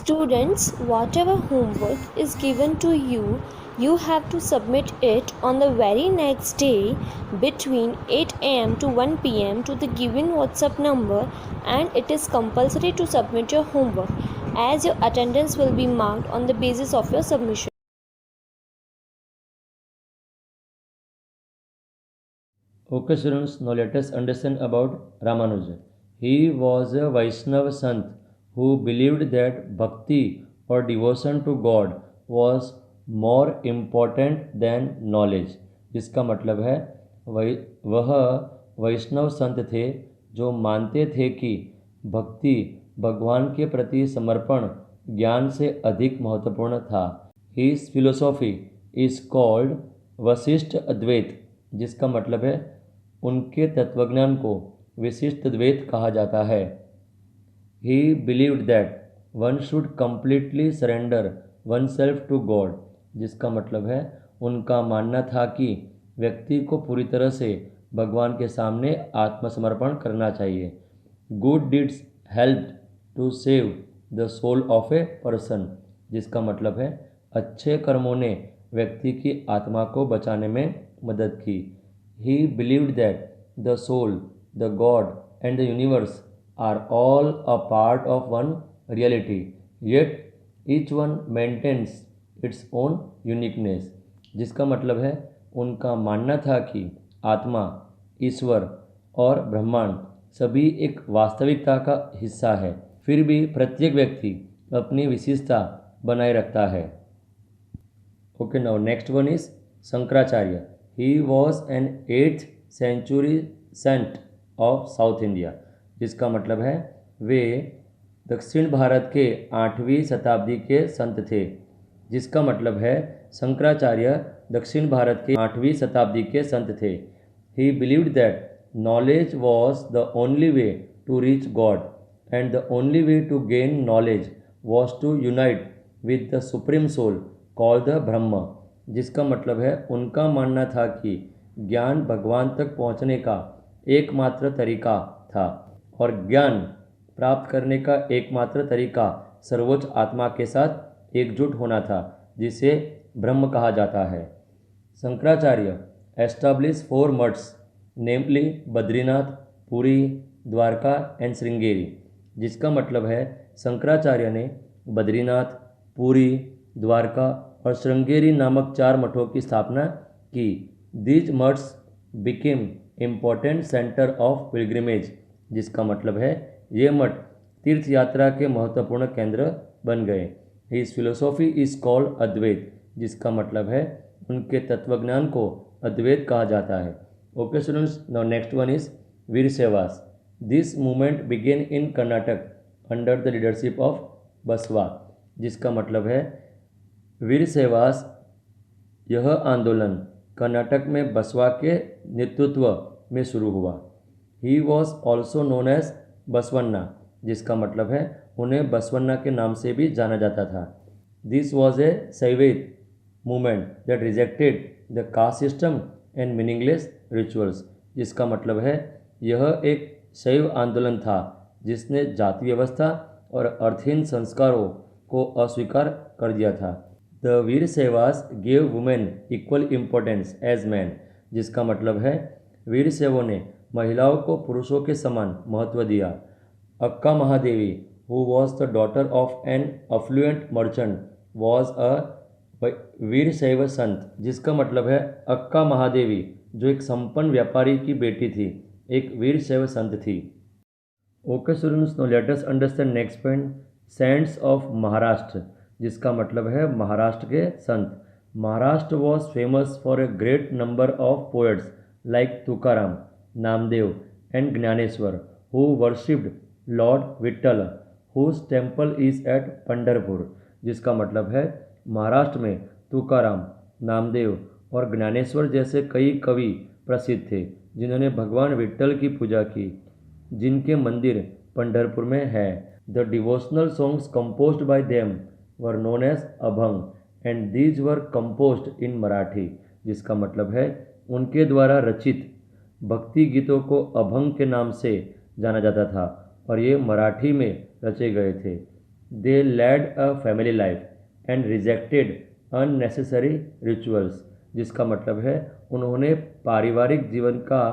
Students, whatever homework is given to you, you have to submit it on the very next day between 8 am to 1 pm to the given WhatsApp number, and it is compulsory to submit your homework as your attendance will be marked on the basis of your submission. Okay, students, now let us understand about Ramanuja. He was a Vaishnava Sant who believed that bhakti or devotion to God was more important than knowledge. जिसका मतलब है वह वैष्णव संत थे जो मानते थे कि भक्ति भगवान के प्रति समर्पण ज्ञान से अधिक महत्वपूर्ण था. His philosophy is called Vashishtha अद्वैत, जिसका मतलब है उनके तत्वज्ञान को विशिष्ट द्वैत कहा जाता है. He believed that one should completely surrender oneself to God, जिसका मतलब है उनका मानना था कि व्यक्ति को पूरी तरह से भगवान के सामने आत्मसमर्पण करना चाहिए. Good deeds helped to save the soul of a person, जिसका मतलब है अच्छे कर्मों ने व्यक्ति की आत्मा को बचाने में मदद की. He believed that the soul, the God and the universe are all a part of one reality, yet each one maintains its own uniqueness. जिसका मतलब है उनका मानना था कि आत्मा, ईश्वर और ब्रह्मांड सभी एक वास्तविकता का हिस्सा है, फिर भी प्रत्येक व्यक्ति अपनी विशेषता बनाए रखता है. Okay, now next one is Shankaracharya. He was an 8th century saint of South India, जिसका मतलब है वे दक्षिण भारत के 8वीं शताब्दी के संत थे. जिसका मतलब है शंकराचार्य दक्षिण भारत के 8वीं शताब्दी के संत थे. He believed that knowledge was the only way to reach God, and the only way to gain knowledge was to unite with the supreme soul called the Brahma. जिसका मतलब है उनका मानना था कि ज्ञान भगवान तक पहुंचने का एकमात्र तरीका था और ज्ञान प्राप्त करने का एकमात्र तरीका सर्वोच्च आत्मा के साथ एकजुट होना था, जिसे ब्रह्म कहा जाता है. Shankaracharya established 4 maths, namely Badrinath, Puri, Dwarka and Sringeri. जिसका मतलब है शंकराचार्य ने बद्रीनाथ, पुरी, द्वारका और श्रृंगेरी नामक 4 मठों की स्थापना की. These maths became important centre of pilgrimage. जिसका मतलब है ये मठ तीर्थ यात्रा के महत्वपूर्ण केंद्र बन गए. हिज फिलोसॉफी इज कॉल्ड अद्वैत, जिसका मतलब है उनके तत्वज्ञान को अद्वैत कहा जाता है. Okay students, now next one is Vira Shaivas. This movement began in Karnataka under the leadership of Basava. जिसका मतलब है वीर सेवास यह आंदोलन कर्नाटक में बसवा के नेतृत्व में शुरू हुआ. He was also known as Basavanna, जिसका मतलब है उन्हें बसवन्ना के नाम से भी जाना जाता था. This was a Shaivite movement that rejected the caste system and meaningless rituals. जिसका मतलब है यह एक शैव आंदोलन था जिसने जाति व्यवस्था और अर्थहीन संस्कारों को अस्वीकार कर दिया था. The Vira Shaivas gave women equal importance as man. जिसका मतलब है वीर सेवों ने महिलाओं को पुरुषों के समान महत्व दिया. Akka Mahadevi, who was the daughter of an affluent merchant, was a Vira शैव संत. जिसका मतलब है अक्का महादेवी जो एक संपन्न व्यापारी की बेटी थी, एक वीर शैव संत थी. Okay students, now let us understand next point, saints of Maharashtra. जिसका मतलब है महाराष्ट्र के संत. Maharashtra was famous for a great number of poets like Tukaram, Namdev and Dnyaneshwar, who worshipped lord Vitthal, whose temple is at Pandharpur. जिसका मतलब है महाराष्ट्र में तुकाराम, नामदेव और ज्ञानेश्वर जैसे कई कवि प्रसिद्ध थे जिन्होंने भगवान विट्ठल की पूजा की, जिनके मंदिर पंढरपुर में है. The devotional songs composed by them were known as abhang and these were composed in Marathi. जिसका मतलब है उनके द्वारा रचित भक्ति गीतों को अभंग के नाम से जाना जाता था और ये मराठी में रचे गए थे. दे led a family life and rejected unnecessary rituals, जिसका मतलब है उन्होंने पारिवारिक जीवन का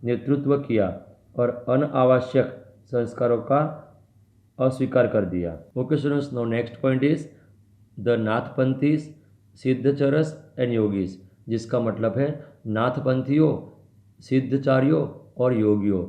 नेतृत्व किया और अनावश्यक संस्कारों का अस्वीकार कर दिया। Okay students, now next point is the Nathpanthis, Siddhacharas and yogis, जिसका मतलब है नाथपंथियों, सिद्धचार्यों और योगियों।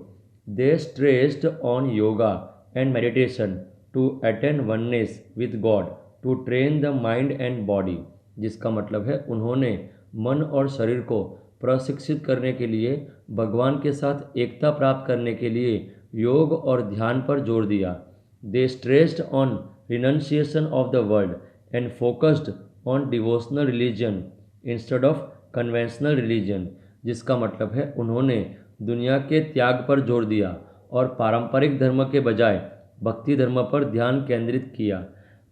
They stressed on yoga and meditation to attain oneness with God, to train the mind and body, जिसका मतलब है उन्होंने मन और शरीर को प्रशिक्षित करने के लिए, भगवान के साथ एकता प्राप्त करने के लिए योग और ध्यान पर जोर दिया। They stressed on renunciation of the world and focused on devotional religion instead of conventional religion, जिसका मतलब है उन्होंने दुनिया के त्याग पर जोर दिया और पारंपरिक धर्म के बजाय भक्ति धर्म पर ध्यान केंद्रित किया।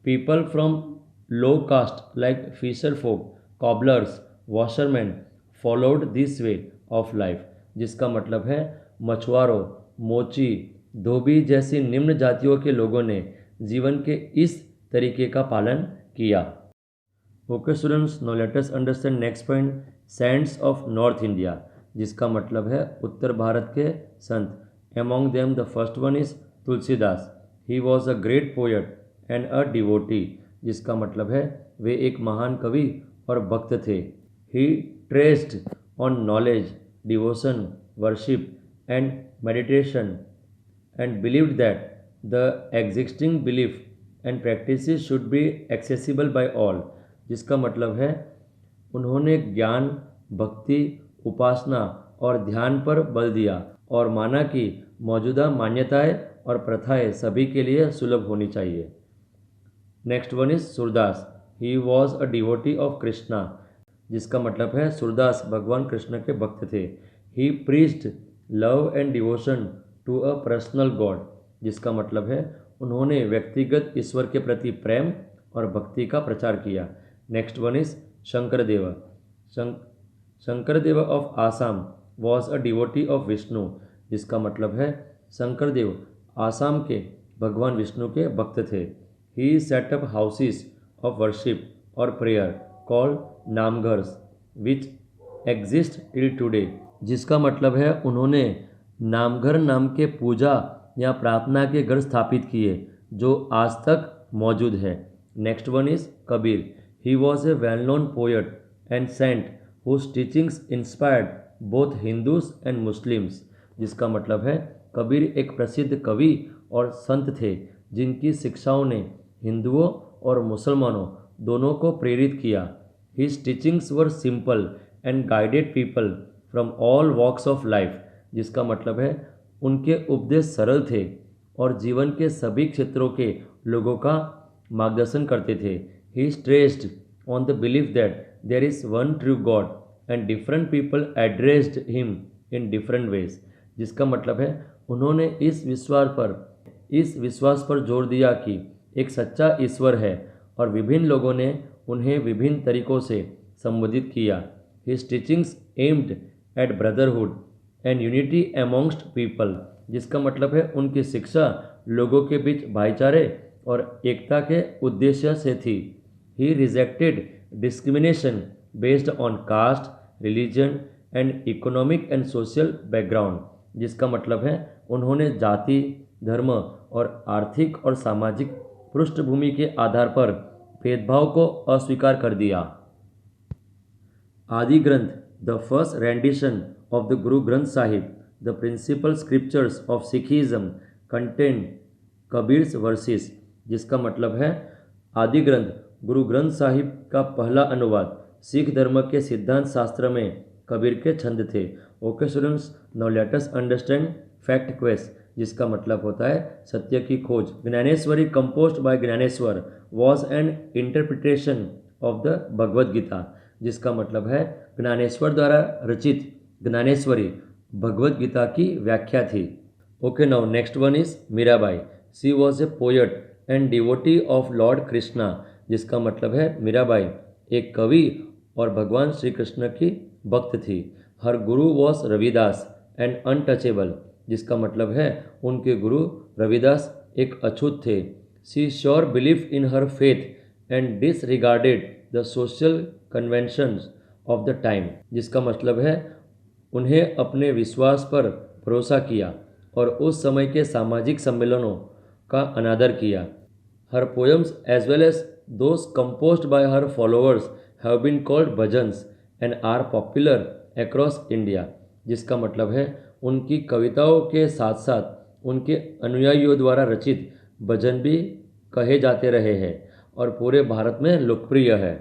People from low caste like fisher folk, cobblers, washerman followed this way of life, जिसका मतलब है मछुआरों, मोची, धोबी जैसी निम्न जातियों के लोगों ने जीवन के इस तरीके का पालन किया। Okay students, now let us understand next point, saints of north India, जिसका मतलब है उत्तर भारत के संत। Among them the first one is Tulsidas, he was a great poet and a devotee, जिसका मतलब है वे एक महान कवि और भक्त थे। He stressed on knowledge, devotion, worship and meditation and believed that the existing belief and practices should be accessible by all, जिसका मतलब है उन्होंने ज्ञान, भक्ति, उपासना और ध्यान पर बल दिया और माना कि मौजूदा मान्यताएं और प्रथाएं सभी के लिए सुलभ होनी चाहिए। Next one is Surdas, he was a devotee of Krishna, जिसका मतलब है सूरदास भगवान कृष्ण के भक्त थे। He preached love and devotion to a personal God, जिसका मतलब है उन्होंने व्यक्तिगत ईश्वर के प्रति प्रेम और भक्ति का प्रचार किया। Next one is Shankardev, Shankardev of Assam was a devotee of Vishnu, जिसका मतलब है शंकरदेव आसाम के भगवान विष्णु के भक्त थे। He set up houses of worship और prayer called Namghars which exist till today, जिसका मतलब है उन्होंने नामघर नाम के पूजा या प्रार्थना के घर स्थापित किए जो आज तक मौजूद है। Next one is Kabir, he was a well known poet and saint whose teachings inspired both Hindus and Muslims, जिसका मतलब है कबीर एक प्रसिद्ध कवि और संत थे जिनकी शिक्षाओं ने हिंदुओं और मुसलमानों दोनों को प्रेरित किया। His teachings were simple and guided people from all walks of life, जिसका मतलब है उनके उपदेश सरल थे और जीवन के सभी क्षेत्रों के लोगों का मार्गदर्शन करते थे। He stressed on the belief that there is one true God and different people addressed him in different ways, जिसका मतलब है उन्होंने इस विश्वास पर जोर दिया कि एक सच्चा ईश्वर है और विभिन्न लोगों ने उन्हें विभिन्न तरीकों से संबोधित किया। His teachings aimed at brotherhood and unity amongst people, जिसका मतलब है उनकी शिक्षा लोगों के बीच भाईचारे और एकता के उद्देश्य से थी। He rejected discrimination based on caste, religion and economic and social background, जिसका मतलब है उन्होंने जाति, धर्म और आर्थिक और सामाजिक पृष्ठभूमि के आधार पर भेदभाव को अस्वीकार कर दिया। आदि ग्रंथ, the first rendition of the Guru Granth Sahib, the principal scriptures of Sikhism, contain Kabir's verses, जिसका मतलब है आदि ग्रंथ गुरु ग्रंथ साहिब का पहला अनुवाद सिख धर्म के सिद्धांत शास्त्र में कबीर के छंद थे। Okay students, now let us understand fact quest, जिसका मतलब होता है सत्य की खोज। Dnyaneshwari composed by Dnyaneshwar was an interpretation of the Bhagavad Gita, जिसका मतलब है ज्ञानेश्वर द्वारा रचित ज्ञानेश्वरी भगवद गीता की व्याख्या थी। Okay, now next one is Mirabai, she was a poet and devotee of Lord Krishna, जिसका मतलब है मीराबाई एक कवि और भगवान श्री कृष्ण की भक्त थी। हर गुरु वॉज रविदास एंड अनटचेबल, जिसका मतलब है उनके गुरु रविदास एक अछूत थे। She sure believe in her faith and disregarded the social conventions of the time, जिसका मतलब है उन्हें अपने विश्वास पर भरोसा किया और उस समय के सामाजिक सम्मेलनों का अनादर किया। Her poems as well as those composed by her followers have been called bhajans and are popular across India, जिसका मतलब है उनकी कविताओं के साथ साथ उनके अनुयायियों द्वारा रचित भजन भी कहे जाते रहे हैं और पूरे भारत में लोकप्रिय है।